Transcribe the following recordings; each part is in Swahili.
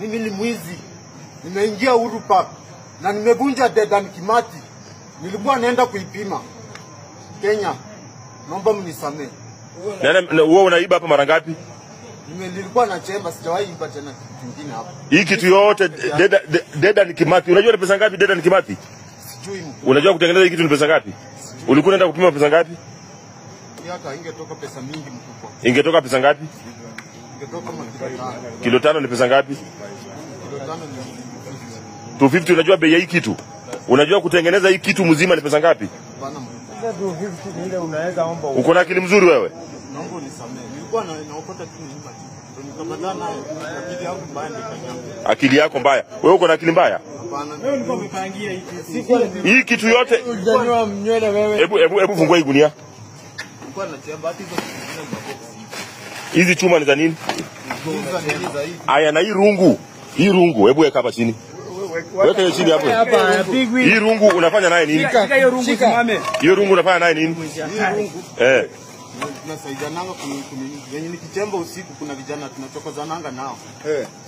mimi ni mwizi. Nimeingia Uhuru Park na nimevunja Dedan Kimathi. Nilikuwa naenda kuipima Kenya. Naomba mnisamee. Wewe unaiba hapa mara ngapi? Nilikuwa na chemba, sijawahi iba tena kitu kingine hapa. Hii kitu yote Dedan Kimathi. Unajua ni pesa ngapi Dedan Kimathi? Sijui. Unajua kutengeneza hii kitu ni pesa ngapi? Ulikuwa unaenda kupima pesa ngapi? Hata ingetoka pesa mingi mkubwa. Ingetoka pesa ngapi? Ingetoka kilo 5 ni pesa ngapi? Kilo 5 ni 250. Unajua bei ya hii kitu? Unajua kutengeneza hii kitu mzima ni pesa ngapi? Bana. 250 ile unaweza omba. Uko na akili mzuri wewe? Naomba unisamee. Nilikuwa naokota tu nyumba. Nikapatana akili yangu mbaya nikanyanga. Akili yako mbaya. Wewe uko na akili mbaya? Hapana. Wewe ndio umepangia hii kitu yote. Unajua mnywele wewe. Hebu fungua hii gunia. Nilikuwa na chemba hizo. Hizi chuma ni za nini? Aya, na hii rungu. Hii rungu, hebu weka hapa chini. Weka hiyo chini hapo. Hii rungu unafanya naye nini? Shika hiyo rungu simame. Hiyo rungu unafanya naye nini? Tunasaidiananga yenye nikichemba usiku, kuna vijana tunachokozananga nao.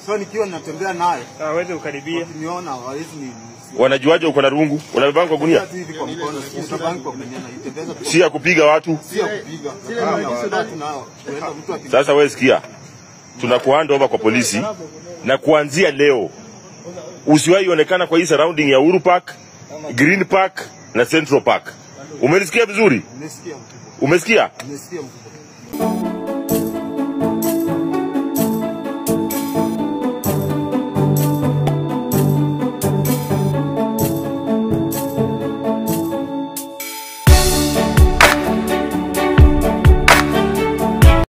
So nikiwa ninatembea naye, hawezi ukaribia. Niona hawezi ni wanajuaje uko na rungu? Unabeba kwa gunia? Kwa mkono, si ya kupiga watu. Si ya kupiga. Sasa wewe sikia. Tunakuhand over kwa polisi na kuanzia leo usiwahi onekana kwa hii surrounding ya Uhuru Park, Green Park na Central Park. Umenisikia vizuri? Nimesikia. Umesikia? Nimesikia.